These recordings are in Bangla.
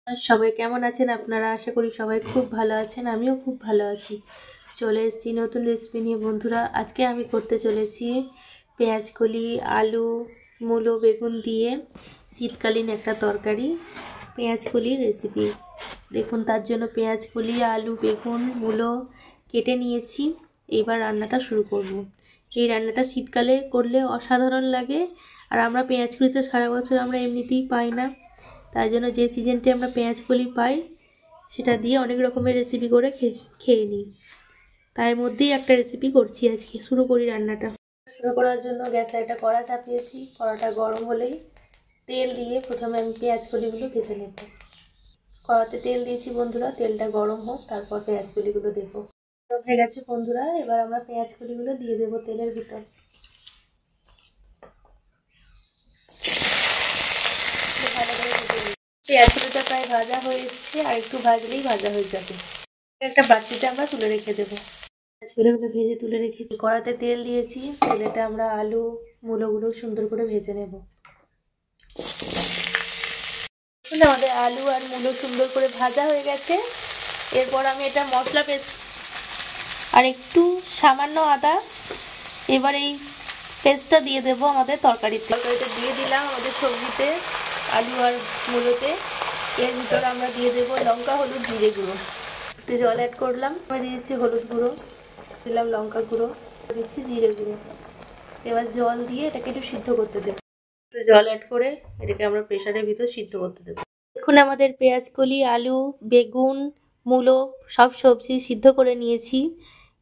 আর সবাই কেমন আছেন আপনারা? আশা করি সবাই খুব ভালো আছেন। আমিও খুব ভালো আছি। চলে এসেছি নতুন রেসিপি নিয়ে বন্ধুরা। আজকে আমি করতে চলেছি পেঁয়াজকলি, আলু, মূলো, বেগুন দিয়ে শীতকালীন একটা তরকারি, পেঁয়াজকলির রেসিপি। দেখুন, তার জন্য পেঁয়াজকলি, আলু, বেগুন, মূলো কেটে নিয়েছি। এবার রান্নাটা শুরু করব। এই রান্নাটা শীতকালে করলে অসাধারণ লাগে। আর আমরা পেঁয়াজকলি তো সারা বছর আমরা এমনিতেই পাই না, তাই জন্য যে সিজনটি আমরা পেঁয়াজকলি পাই সেটা দিয়ে অনেক রকমের রেসিপি করে খেয়ে নিই। তার মধ্যেই একটা রেসিপি করছি আজকে। শুরু করি রান্নাটা। শুরু করার জন্য গ্যাসে একটা কড়া চাপিয়েছি। কড়াটা গরম হলেই তেল দিয়ে প্রথমে আমি পেঁয়াজকলিগুলো ভেজে নেব। কড়াতে তেল দিয়েছি বন্ধুরা, তেলটা গরম হোক, তারপর পেঁয়াজকলিগুলো দেবো। গরম হয়ে গেছে বন্ধুরা, এবার আমরা পেঁয়াজকলিগুলো দিয়ে দেবো তেলের ভিতর। ভালো করে ভেজে নিই। পেঁয়াজকলিটা প্রায় ভাজা হয়ে এসছে, আর একটু ভাজলেই ভাজা হয়ে যাবে। একটা বাটিতে আমরা তুলে রেখে দেবো। পেঁয়াজগুলো ভেজে তুলে রেখেছি। কড়াতে তেল দিয়েছি, তেলেতে আমরা আলু, মূলোগুলো সুন্দর করে ভেজে নেব। আমাদের আলু আর মূলো সুন্দর করে ভাজা হয়ে গেছে। এরপর আমি এটা মশলা পেস্ট আর একটু সামান্য আদা, এবার এই পেস্টটা দিয়ে দেবো আমাদের তরকারিতে দিয়ে দিলাম আমাদের সবজিতে, আলু আর মূলোতে। এর ভিতরে আমরা দিয়ে দেবো লঙ্কা, হলুদ, জিরে গুঁড়ো। একটু জল অ্যাড করলাম। আমি দিয়েছি হলুদ গুঁড়ো, দিলাম লঙ্কা গুঁড়ো, দিচ্ছি জিরে গুঁড়ো। এবার জল দিয়ে এটাকে একটু সিদ্ধ করতে দেবো। একটু জল অ্যাড করে এটাকে আমরা প্রেসারের ভিতর সিদ্ধ করতে দেবো। এখন আমাদের পেঁয়াজকলি, আলু, বেগুন, মূলো সব সবজি সিদ্ধ করে নিয়েছি।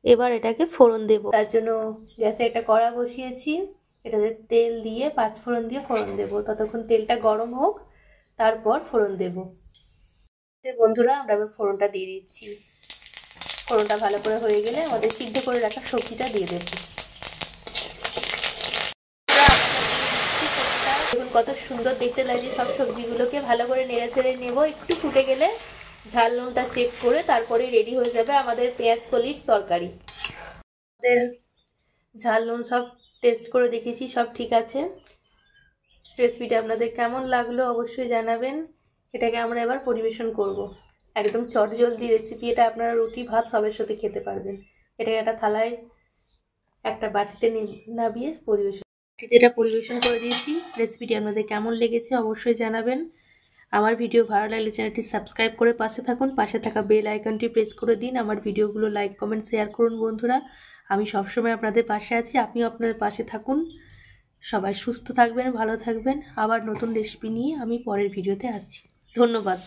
এবার এটাকে ফোড়ন দেব। তার জন্য গ্যাসে একটা কড়া বসিয়েছি। এটাতে তেল দিয়ে পাঁচফোড়ন দিয়ে ফোড়ন দেব। ততক্ষণ তেলটা গরম হোক, তারপর ফোড়ন দেব। বন্ধুরা, আমরা এবার ফোড়নটা দিয়ে দিচ্ছি। ফোড়নটা ভালো করে হয়ে গেলে আমাদের সিদ্ধ করে রাখা সবজিটা দিয়ে দেব। দেখুন কত সুন্দর দেখতে লাগছে। সব সবজিগুলোকে ভালো করে নেড়ে ছেড়ে নেব। একটু ফুটে গেলে ঝাল নুনটা চেক করে তারপরে রেডি হয়ে যাবে আমাদের পেঁয়াজকলির তরকারি। আমাদের ঝাল নুন সব টেস্ট করে দেখেছি, সব ঠিক আছে। রেসিপিটা আপনাদের কেমন লাগলো অবশ্যই জানাবেন। এটাকে আমরা এবার পরিবেশন করব। একদম চটজলদি রেসিপি এটা, আপনারা রুটি ভাত সবের সাথে খেতে পারবেন। এটাকে একটা থালায় একটা বাটিতে নামিয়ে পরিবেশন করে দিয়েছি। রেসিপিটি আপনাদের কেমন লেগেছে অবশ্যই জানাবেন। আমার ভিডিও ভালো লাগলে চ্যানেলটি সাবস্ক্রাইব করে পাশে থাকুন। পাশে থাকা বেল আইকনটি প্রেস করে দিন। আমার ভিডিওগুলো লাইক, কমেন্ট, শেয়ার করুন বন্ধুরা। আমি সবসময় আপনাদের পাশে আছি, আপনিও আপনাদের পাশে থাকুন। সবাই সুস্থ থাকবেন, ভালো থাকবেন। আবার নতুন রেসিপি নিয়ে আমি পরের ভিডিওতে আসছি। ধন্যবাদ।